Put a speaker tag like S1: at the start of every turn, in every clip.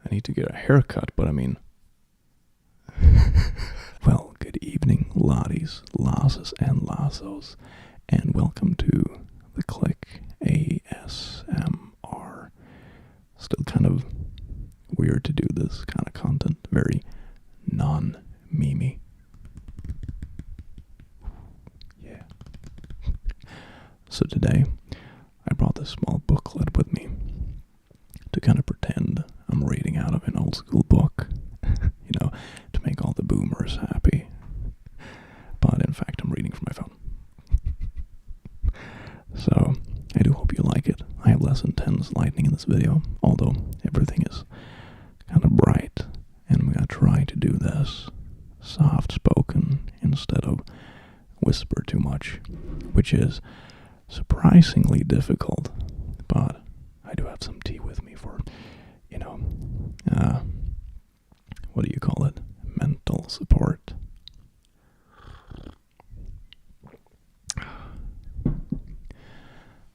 S1: I need to get a haircut, but I mean... Well, good evening, lotties, lasses, and lassos, and welcome to the Click ASMR. Still kind of weird to do this kind of content, very non-memey. Yeah. So today, I brought this small booklet with me to kind of pretend I'm reading out of an old school book, to make all the boomers happy. But in fact, I'm reading from my phone. So, I do hope you like it. I have less intense lighting in this video, although everything is kind of bright, and I'm going to try to do this soft-spoken instead of whisper too much, which is surprisingly difficult, but I do have some tea with me for, what do you call it? Mental support.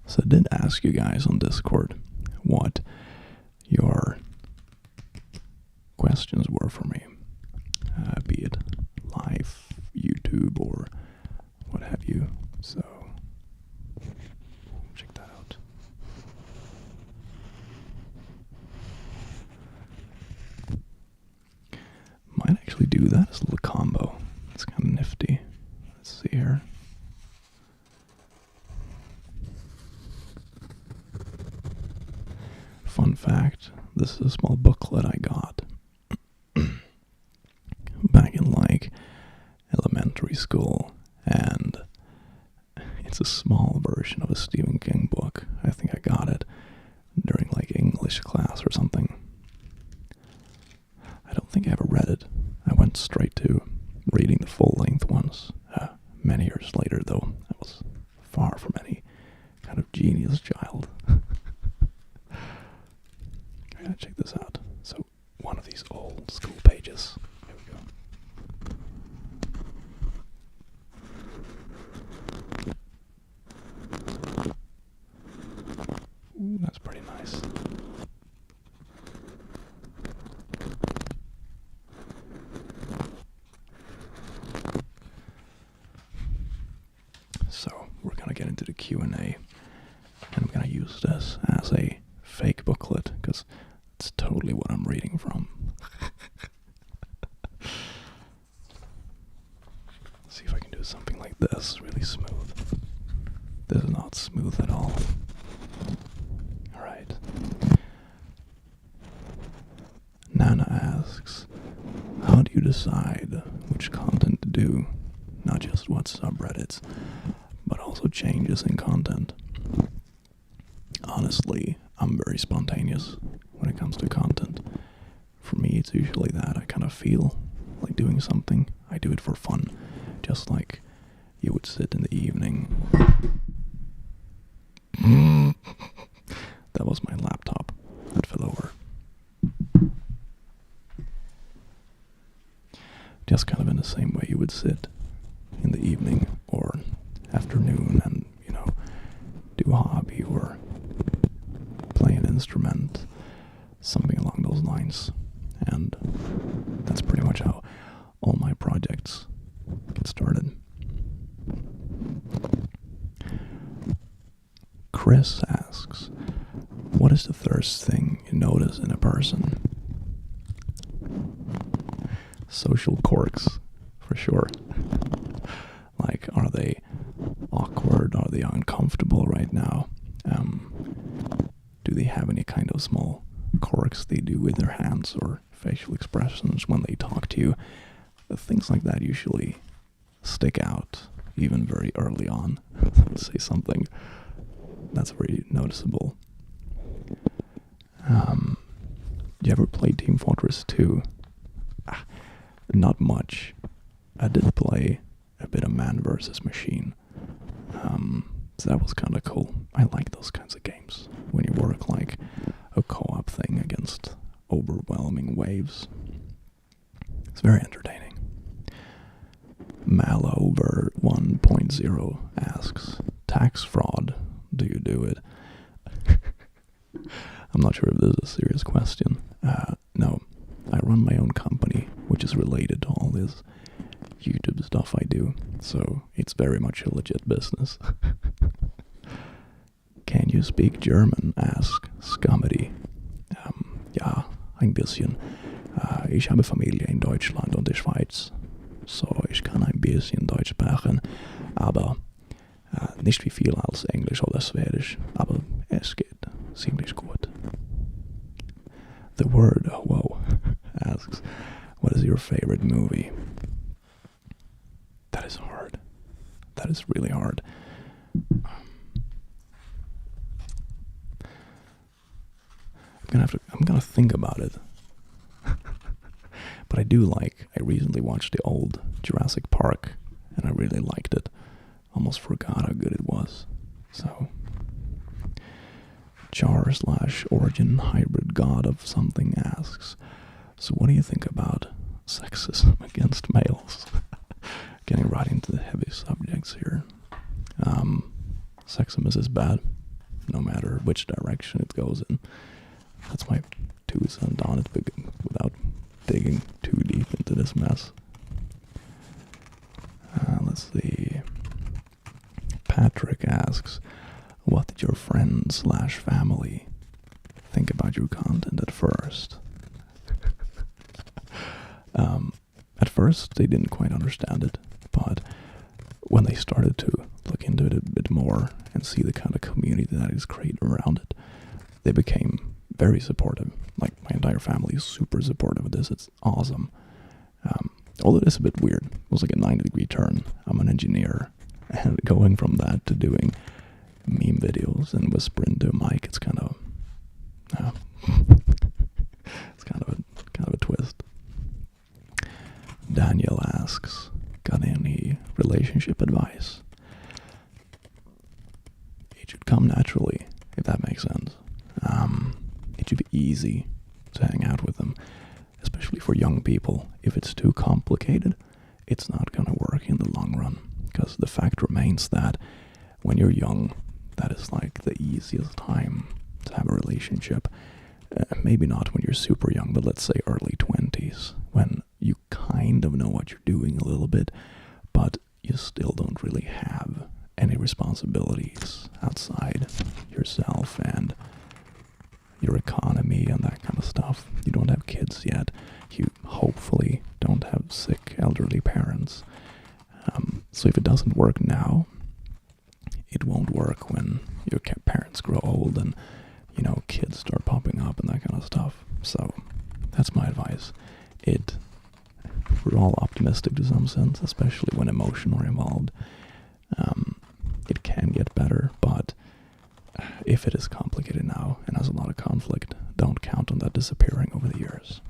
S1: So I did ask you guys on Discord what your questions were for me, be it live, YouTube, or what have you. So check that out. Might actually do that as a little combo. It's kind of nifty. Let's see here. Fun fact, this is a small booklet I got back in elementary school, and it's a small version of a Stephen King book. I think I got it during English class or something. I don't think I ever read it. I went straight to reading the full-length ones many years later, though I was far from any kind of genius child. I gotta check this out. So, one of these old school pages. Here we go. Ooh, that's pretty nice. So, we're gonna get into the Q&A, and I'm gonna use this as a fake booklet, because it's totally what I'm reading from. See if I can do something like this, really smooth. This is not smooth at all. Alright. Nana asks, how do you decide which content to do? Not just what subreddits, but also changes in content. Honestly, I'm very spontaneous when it comes to content. For me, it's usually that I kind of feel like doing something. I do it for fun, just like you would sit in the evening. That was my laptop that fell over. Just kind of in the same way you would sit in the evening or afternoon and, do a hobby or play an instrument, something along those lines. And that's pretty much how all my projects get started. Chris asks, what is the first thing you notice in a person? Social quirks, for sure. Are they awkward? Are they uncomfortable right now? Do they have any kind of small quirks they do with their hands or facial expressions when they talk to you? Things like that usually stick out, even very early on. Let's say something that's very noticeable. You ever play Team Fortress 2? Not much. I did play a bit of Man vs. Machine. So that was kind of cool. I like those kinds of games when you work a co-op thing against overwhelming waves. It's very entertaining. Malover 1.0 asks, tax fraud, do you do it? I'm not sure if this is a serious question. No, run my own company, which is related to all this YouTube stuff I do, so it's very much a legit business. Can you speak German? Ask Scumity. Ja, ein bisschen. Ich habe Familie in Deutschland und der Schweiz, so ich kann ein bisschen Deutsch sprechen, aber nicht wie viel als Englisch oder Schwedisch, aber es geht ziemlich gut. The Word, whoa, asks, what is your favorite movie? That is hard. That is really hard. I'm gonna think about it. But I recently watched the old Jurassic Park, and I really liked it. Almost forgot how good it was. So, Char/Origin Hybrid God of Something asks, so what do you think about sexism against males? Getting right into the heavy subjects here. Sexism is bad, no matter which direction it goes in. That's my 2 cents on it, without digging too deep into this mess. Let's see. Patrick asks, what did your friends/family think about your content at first? At first, they didn't quite understand it, but when they started to look into it a bit more and see the kind of community that is created around it, they became very supportive. Like, my entire family is super supportive of this. It's awesome. Although it is a bit weird. It was like a 90-degree turn. I'm an engineer, and going from that to doing meme videos and whispering to a mic, it's kind of it's kind of a twist. Daniel asks, got any relationship advice? It should come naturally, if that makes sense. It should be easy to hang out with them, especially for young people. If it's too complicated, it's not gonna work in the long run, because the fact remains that when you're young, that is like the easiest time to have a relationship. Maybe not when you're super young, but let's say early 20s, when you kind of know what you're doing a little bit, but you still don't really have any responsibilities outside yourself and your economy and that kind of stuff. You don't have kids yet. You hopefully don't have sick elderly parents. So if it doesn't work now, it won't work when your parents grow old and, kids start popping up and that kind of stuff. So that's my advice. We're all optimistic to some sense, especially when emotions are involved. It can get better, but if it is complicated now and has a lot of conflict, don't count on that disappearing over the years.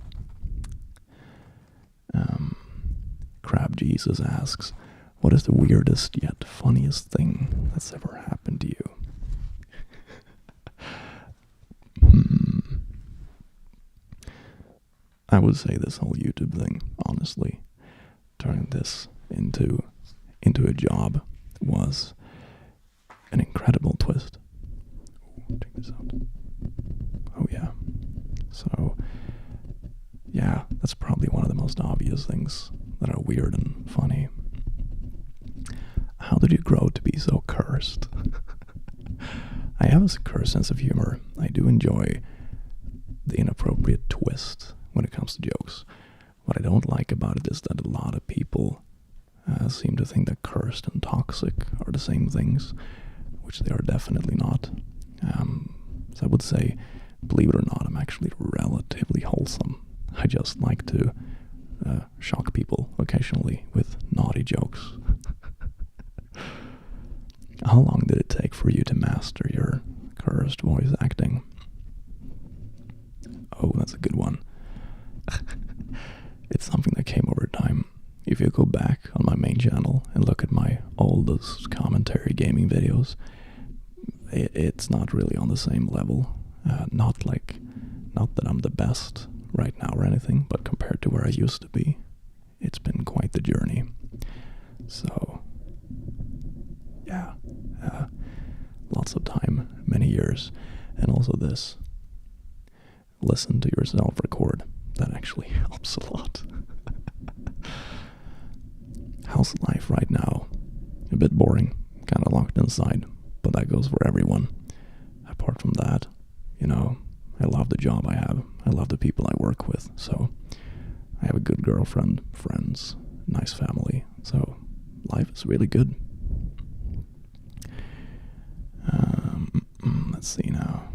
S1: Crab Jesus asks, what is the weirdest yet funniest thing that's ever happened to you? I would say this whole YouTube thing, honestly, turning this into a job was an incredible twist. Ooh, check this out. Oh yeah. So, yeah, that's probably one of the most obvious things that are weird and funny. How did you grow to be so cursed? I have a cursed sense of humor. I do enjoy the inappropriate twist when it comes to jokes. What I don't like about it is that a lot of people seem to think that cursed and toxic are the same things, which they are definitely not. So I would say, believe it or not, I'm actually relatively wholesome. I just like to shock people occasionally with naughty jokes. How long did it take for you to master your cursed voice acting? Oh, that's a good one. It's something that came over time. If you go back on my main channel and look at my oldest commentary gaming videos, it's not really on the same level. Not that I'm the best right now or anything, but compared to where I used to be, it's been quite the journey. So, yeah, lots of time, many years, and also this. Listen to yourself record. That actually how's life right now? A bit boring, kind of locked inside, but that goes for everyone. Apart from that, you know, I love the job I have. I love the people I work with. So I have a good girlfriend, friends, nice family. So life is really good. Let's see now.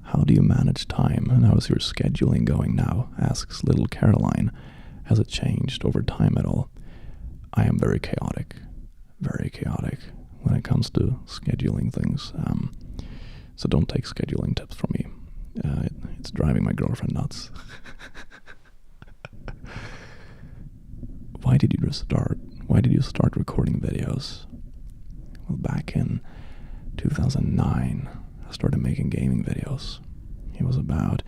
S1: How do you manage time, and how is your scheduling going now? Asks little Caroline. Has it changed over time at all? I am very chaotic when it comes to scheduling things. So don't take scheduling tips from me. It's driving my girlfriend nuts. Why did you start recording videos? Well, back in 2009, I started making gaming videos. It was about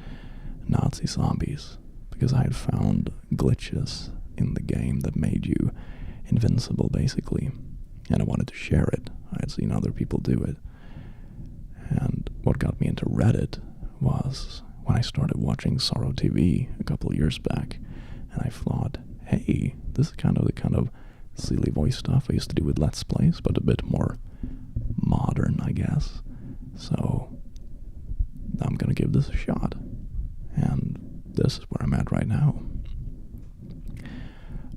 S1: Nazi zombies, because I had found glitches in the game that made you invincible, basically, and I wanted to share it. I had seen other people do it. And what got me into Reddit was when I started watching Sorrow TV a couple of years back, and I thought, hey, this is kind of the kind of silly voice stuff I used to do with Let's Plays, but a bit more modern, I guess. So I'm gonna give this a shot, and this is where I'm at right now.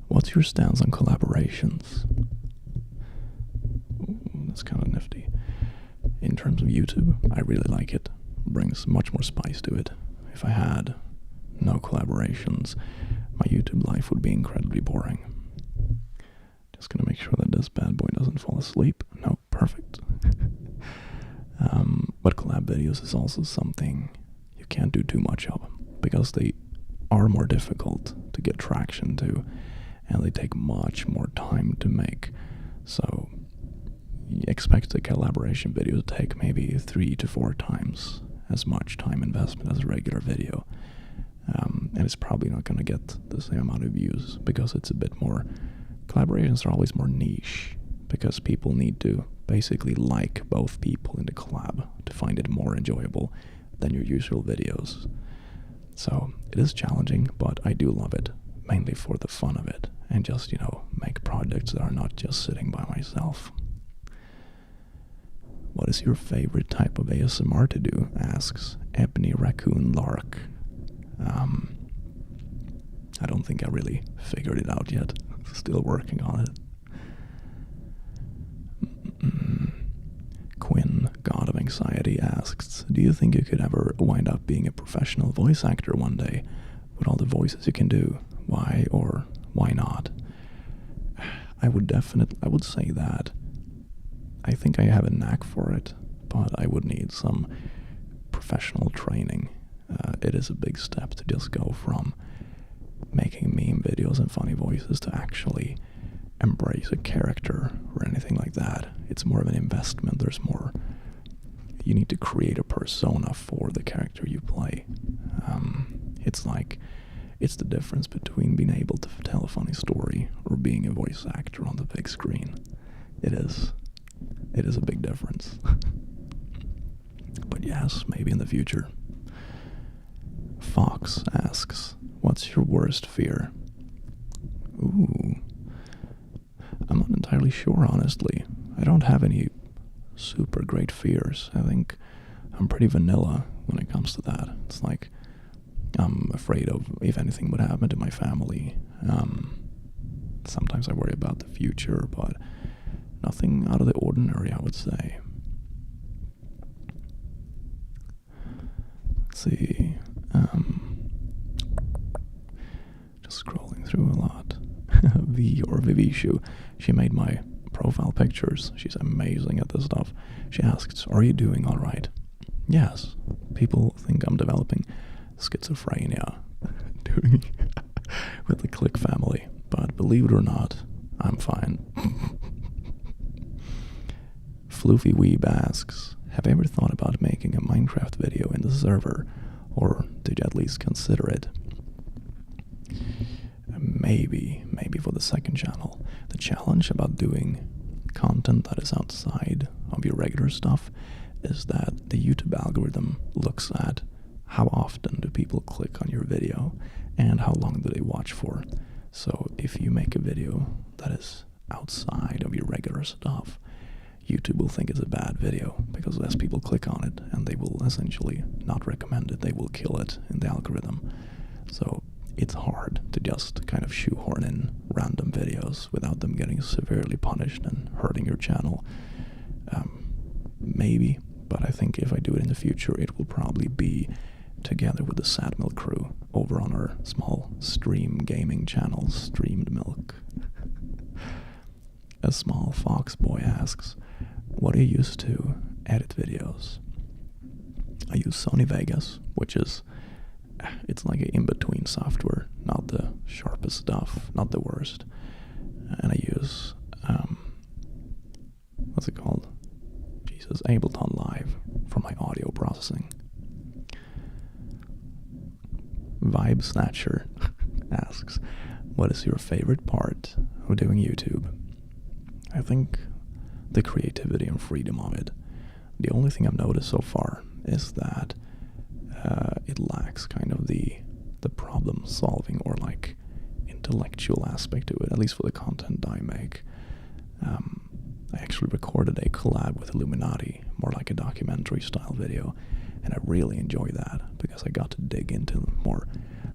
S1: What's your stance on collaborations? Ooh, that's kind of nifty. In terms of YouTube, I really like it. It brings much more spice to it. If I had no collaborations, my YouTube life would be incredibly boring. Just gonna make sure that this bad boy doesn't fall asleep. No, perfect. But collab videos is also something you can't do too much of, because they are more difficult to get traction to, and they take much more time to make. So you expect a collaboration video to take maybe 3 to 4 times as much time investment as a regular video. And it's probably not going to get the same amount of views, because it's a bit more... Collaborations are always more niche, because people need to basically like both people in the collab to find it more enjoyable than your usual videos. So it is challenging, but I do love it, mainly for the fun of it, and just, you know, make projects that are not just sitting by myself. What is your favorite type of ASMR to do? Asks Ebony Raccoon Lark. I don't think I really figured it out yet. Still working on it. Quinn, God of Anxiety, asks, do you think you could ever wind up being a professional voice actor one day with all the voices you can do? Why or why not? I would say that. I think I have a knack for it, but I would need some professional training. It is a big step to just go from making meme videos and funny voices to actually embrace a character or anything like that. It's more of an investment. There's more... You need to create a persona for the character you play. It's the difference between being able to tell a funny story or being a voice actor on the big screen. It is a big difference. But yes, maybe in the future. Fox asks, what's your worst fear? Ooh. I'm not entirely sure, honestly. I don't have any super great fears. I think I'm pretty vanilla when it comes to that. It's like, I'm afraid of if anything would happen to my family. Sometimes I worry about the future, but nothing out of the ordinary, I would say. Let's see. Just scrolling through a lot. Vivishu, she made my profile pictures. She's amazing at this stuff. She asks, are you doing alright? Yes. People think I'm developing schizophrenia doing with the Click family, but believe it or not, I'm fine. Floofy Weeb asks, have you ever thought about making a Minecraft video in the server, or did you at least consider it? Maybe for the second channel. The challenge about doing content that is outside of your regular stuff is that the YouTube algorithm looks at how often do people click on your video and how long do they watch for. So if you make a video that is outside of your regular stuff, YouTube will think it's a bad video because less people click on it, and they will essentially not recommend it. They will kill it in the algorithm. So it's hard to just kind of shoehorn in random videos without them getting severely punished and hurting your channel. Maybe, but I think if I do it in the future, it will probably be together with the Sad Milk crew over on our small stream gaming channel, Streamed Milk. A small fox boy asks, what do you use to edit videos? I use Sony Vegas, which is, it's like an in-between software, not the sharpest stuff, not the worst. And I use, what's it called? Jesus, Ableton Live for my audio processing. Vibe Snatcher asks, what is your favorite part of doing YouTube? I think the creativity and freedom of it. The only thing I've noticed so far is that it lacks kind of the problem solving or like intellectual aspect to it, at least for the content I make. I actually recorded a collab with Illuminati, more like a documentary style video, and I really enjoy that because I got to dig into more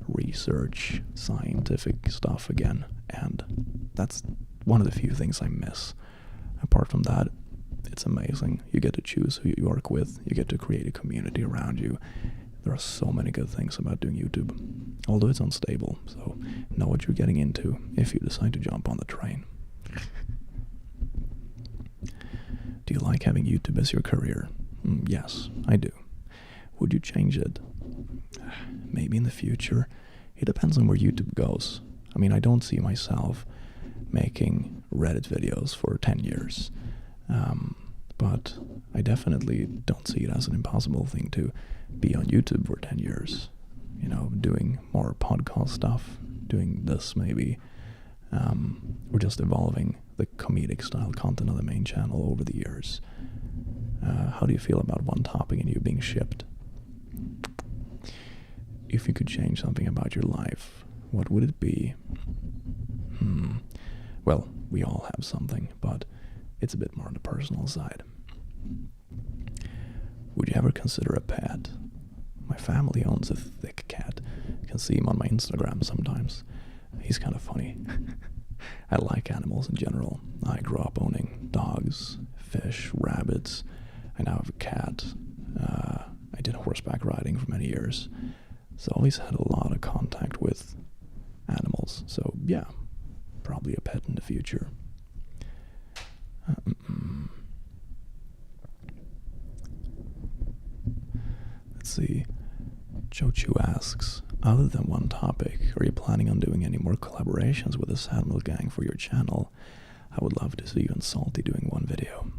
S1: research, scientific stuff again, and that's one of the few things I miss. Apart from that, it's amazing. You get to choose who you work with, you get to create a community around you. There are so many good things about doing YouTube, although it's unstable, so know what you're getting into if you decide to jump on the train. Do you like having YouTube as your career? Yes, I do. Would you change it? Maybe in the future. It depends on where YouTube goes. I mean, I don't see myself making Reddit videos for 10 years. But I definitely don't see it as an impossible thing to be on YouTube for 10 years. You know, doing more podcast stuff, doing this maybe. Or just evolving the comedic style content on the main channel over the years. How do you feel about one topic and you being shipped? If you could change something about your life, what would it be? Well, we all have something, but it's a bit more on the personal side. Would you ever consider a pet? My family owns a thick cat. You can see him on my Instagram sometimes. He's kind of funny. I like animals in general. I grew up owning dogs, fish, rabbits. I now have a cat. I did horseback riding for many years. So I always had a lot of contact with animals. So yeah, probably a pet in the future. Let's see. Jochu asks, other than one topic, are you planning on doing any more collaborations with the Sad Milk Gang for your channel? I would love to see you and Salty doing one video.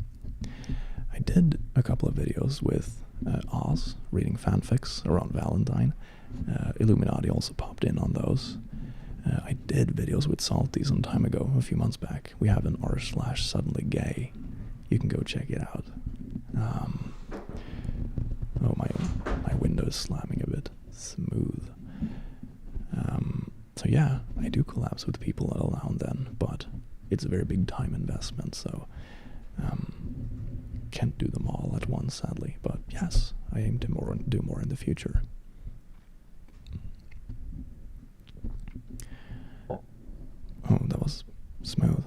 S1: I did a couple of videos with Oz, reading fanfics around Valentine. Illuminati also popped in on those. I did videos with Salty some time ago, a few months back. We have an r/suddenlygay. You can go check it out. Oh, my window is slamming a bit. Smooth. So yeah, I do collabs with people now and then, but it's a very big time investment, so can't do them all at once, sadly. But yes, I aim to do more in the future. Oh, that was smooth.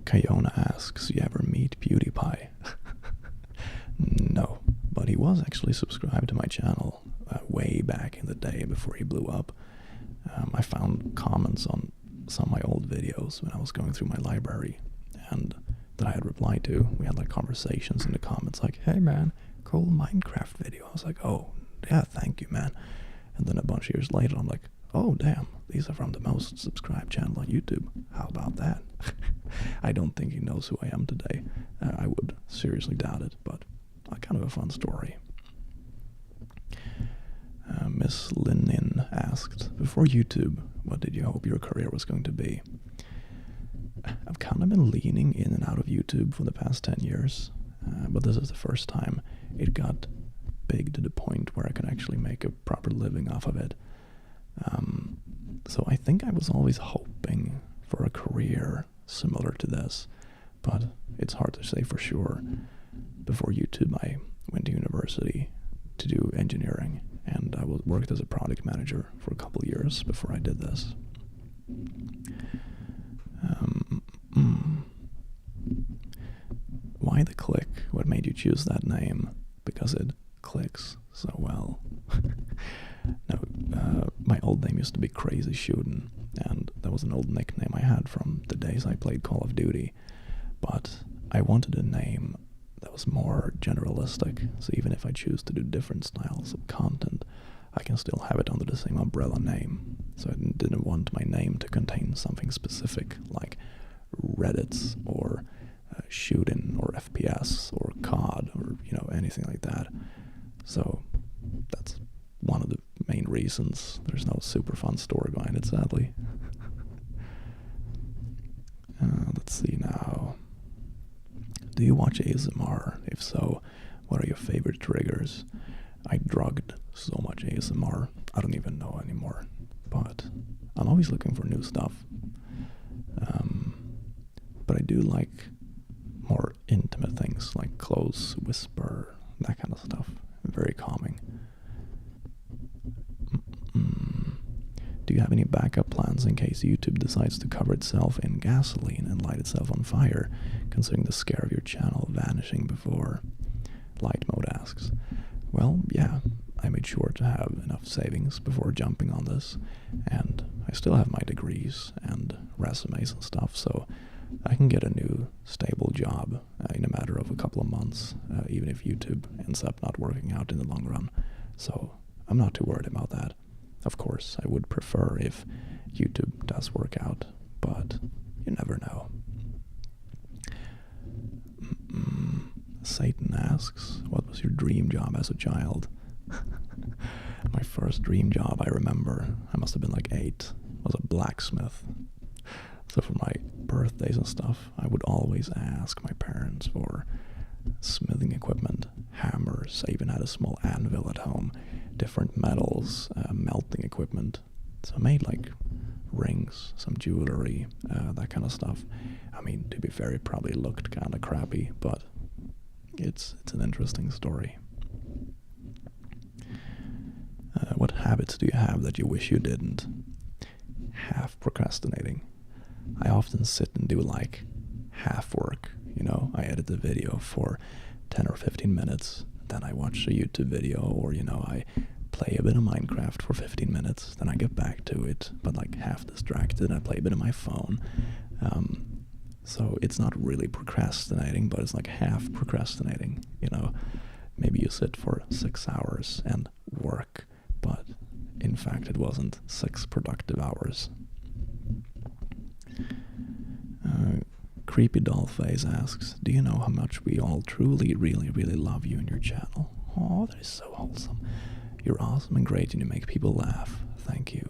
S1: Kayona asks, you ever meet PewDiePie? No, but he was actually subscribed to my channel way back in the day before he blew up. I found comments on some of my old videos when I was going through my library, and that I had replied to. We had like conversations in the comments like, hey man, cool Minecraft video. I was like, oh yeah, thank you man. And then a bunch of years later I'm like, oh damn, these are from the most subscribed channel on YouTube. How about that? I don't think he knows who I am today. I would seriously doubt it, but kind of a fun story. Miss Linin asked, before YouTube, what did you hope your career was going to be? I've kind of been leaning in and out of YouTube for the past 10 years, but this is the first time it got big to the point where I can actually make a proper living off of it. So I think I was always hoping for a career similar to this, but it's hard to say for sure. Before YouTube, I went to university to do engineering, and I worked as a product manager for a couple years before I did this. Why the click? What made you choose that name? Because it clicks so well. No, my old name used to be Crazy Shootin', and that was an old nickname I had from the days I played Call of Duty. But I wanted a name that was more generalistic, so even if I choose to do different styles of content, I can still have it under the same umbrella name. So I didn't want my name to contain something specific like Reddits or shooting or FPS or COD or anything like that. So that's one of the main reasons. There's no super fun story behind it, sadly. Let's see now. Do you watch ASMR? If so, what are your favorite triggers? I drugged so much ASMR, I don't even know anymore. But I'm always looking for new stuff. But I do like more intimate things like close whisper, that kind of stuff. Very calming. Do you have any backup plans in case YouTube decides to cover itself in gasoline and light itself on fire, considering the scare of your channel vanishing before? Light mode asks. Well, yeah, I made sure to have enough savings before jumping on this, and I still have my degrees and resumes and stuff, so I can get a new stable job in a matter of a couple of months, even if YouTube ends up not working out in the long run. So I'm not too worried about that. Of course, I would prefer if YouTube does work out, but you never know. Satan asks, what was your dream job as a child? My first dream job, I remember, I must have been like 8, was a blacksmith. So for my birthdays and stuff, I would always ask my parents for smithing equipment, hammers. I even had a small anvil at home, different metals, melting equipment. So I made like rings, some jewelry, that kind of stuff. I mean, to be fair, it probably looked kind of crappy, but it's an interesting story. What habits do you have that you wish you didn't? Half procrastinating. I often sit and do like half work. I edit the video for 10 or 15 minutes, then I watch a YouTube video, or I play a bit of Minecraft for 15 minutes, then I get back to it, but like half distracted. I play a bit of my phone. So it's not really procrastinating, but it's like half procrastinating. Maybe you sit for 6 hours and work, but in fact it wasn't 6 productive hours. Creepy Dollface asks, do you know how much we all truly, really, really love you and your channel? Oh, that is so wholesome. You're awesome and great and you make people laugh. Thank you.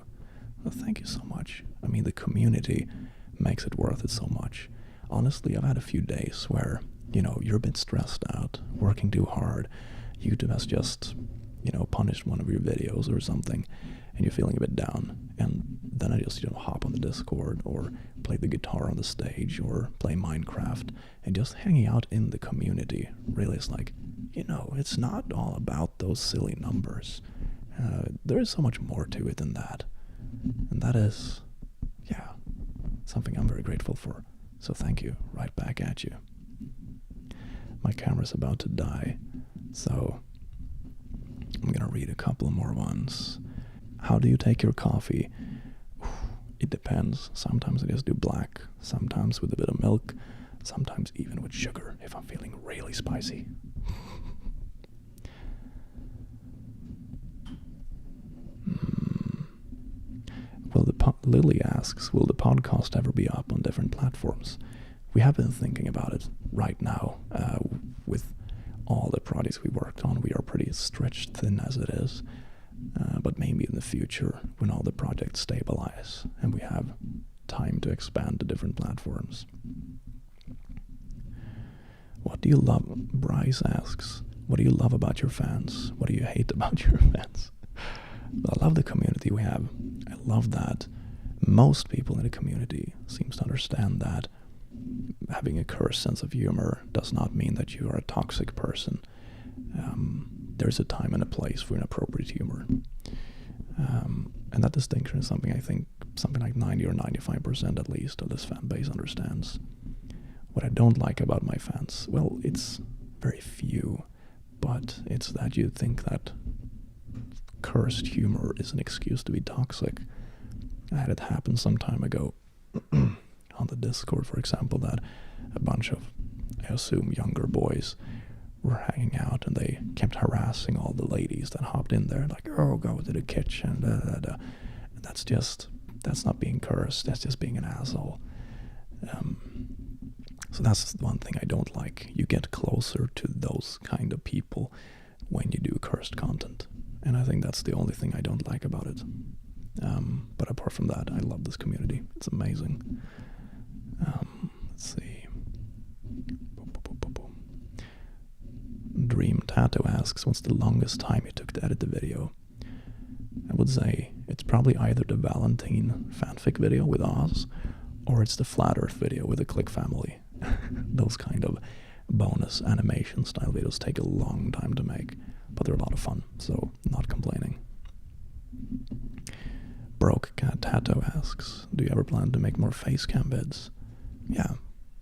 S1: Well, thank you so much. I mean, the community makes it worth it so much. Honestly, I've had a few days where, you're a bit stressed out, working too hard. YouTube has just, punished one of your videos or something, and you're feeling a bit down. And then I just, hop on the Discord or play the guitar on the stage or play Minecraft, and just hanging out in the community really is like, it's not all about those silly numbers. There is so much more to it than that. And that is, something I'm very grateful for. So thank you, right back at you. My camera's about to die, so I'm gonna read a couple more ones. How do you take your coffee? It depends. Sometimes I just do black, sometimes with a bit of milk, sometimes even with sugar if I'm feeling really spicy. Lily asks, will the podcast ever be up on different platforms? We have been thinking about it right now. With all the projects we worked on, we are pretty stretched thin as it is. But maybe in the future, when all the projects stabilize and we have time to expand to different platforms. What do you love? Bryce asks, what do you love about your fans? What do you hate about your fans? I love the community we have. I love that most people in the community seems to understand that having a cursed sense of humor does not mean that you are a toxic person. There's a time and a place for inappropriate humor. And that distinction is something I think something like 90 or 95% at least of this fan base understands. What I don't like about my fans, well, it's very few, but it's that you think that cursed humor is an excuse to be toxic. I had it happen some time ago on the Discord, for example, that a bunch of, I assume, younger boys were hanging out and they kept harassing all the ladies that hopped in there, like, oh, go to the kitchen, da, da, da. And that's not being cursed, that's just being an asshole. So that's one thing I don't like. You get closer to those kind of people when you do cursed content. And I think that's the only thing I don't like about it. But apart from that, I love this community. It's amazing. Let's see. Dream Tattoo asks, what's the longest time you took to edit the video? I would say it's probably either the Valentine fanfic video with Oz, or it's the Flat Earth video with the Click family. Those kind of bonus animation style videos take a long time to make, but they're a lot of fun, so not complaining. Broke Cat Tattoo asks, do you ever plan to make more face cam vids? Yeah,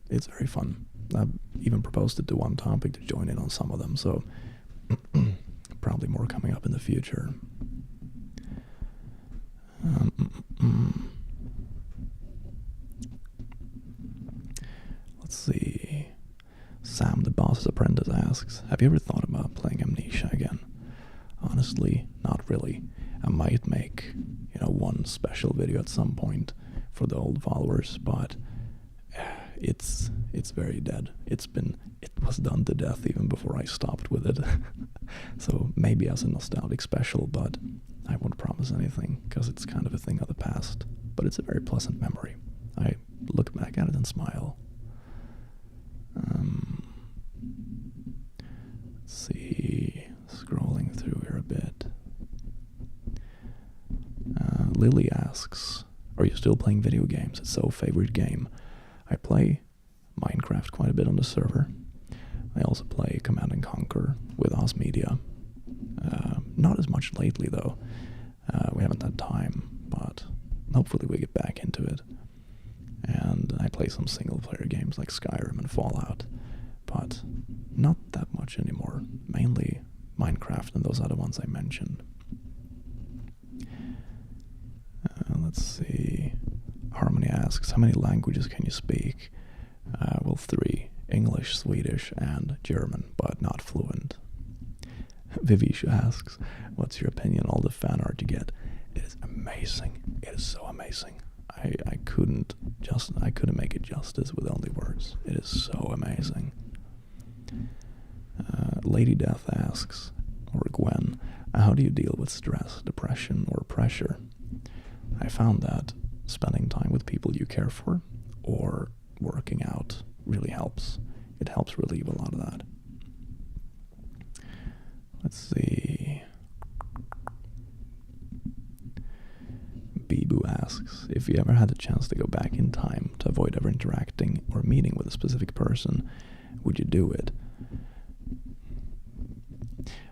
S1: it's very fun. I've even proposed it to One Topic to join in on some of them, so probably more coming up in the future. Let's see. Sam the Boss's Apprentice asks, have you ever thought about playing Amnesia again? Honestly, not really. I might make, one special video at some point for the old followers, but it's very dead. It was done to death even before I stopped with it. So maybe as a nostalgic special, but I won't promise anything because it's kind of a thing of the past. But it's a very pleasant memory. I look back at it and smile. Let's see, scrolling through here a bit. Lily asks, are you still playing video games? It's so favorite game. I play Minecraft quite a bit on the server. I also play Command & Conquer with Oz Media. Not as much lately though. We haven't had time, but hopefully we get back into it. And I play some single player games like Skyrim and Fallout, but not that much anymore. Mainly Minecraft and those other ones I mentioned. Let's see. Harmony asks, how many languages can you speak? Well, 3. English, Swedish, and German, but not fluent. Vivisha asks, what's your opinion on all the fan art you get? It is amazing. It is so amazing. I couldn't make it justice with only words. It is so amazing. Lady Death asks, or Gwen, how do you deal with stress, depression, or pressure? I found that spending time with people you care for or working out really helps. It helps relieve a lot of that. Let's see. Bibu asks, if you ever had the chance to go back in time to avoid ever interacting or meeting with a specific person, would you do it?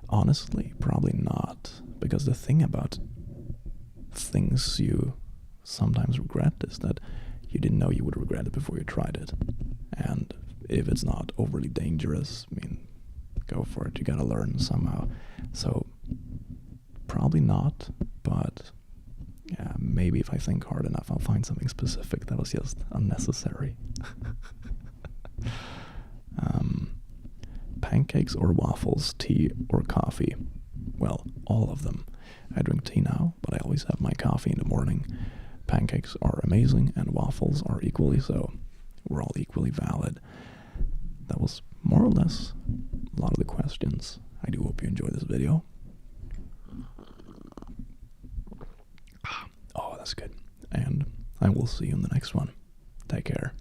S1: Honestly, probably not. Because the thing about things you sometimes regret is that you didn't know you would regret it before you tried it. And if it's not overly dangerous, go for it. You gotta learn somehow. So, probably not, but yeah, maybe if I think hard enough, I'll find something specific that was just unnecessary. Pancakes or waffles, tea or coffee? Well, all of them. I drink tea now, but I always have my coffee in the morning. Pancakes are amazing, and waffles are equally so. We're all equally valid. That was more or less a lot of the questions. I do hope you enjoyed this video. Oh, that's good. And I will see you in the next one. Take care.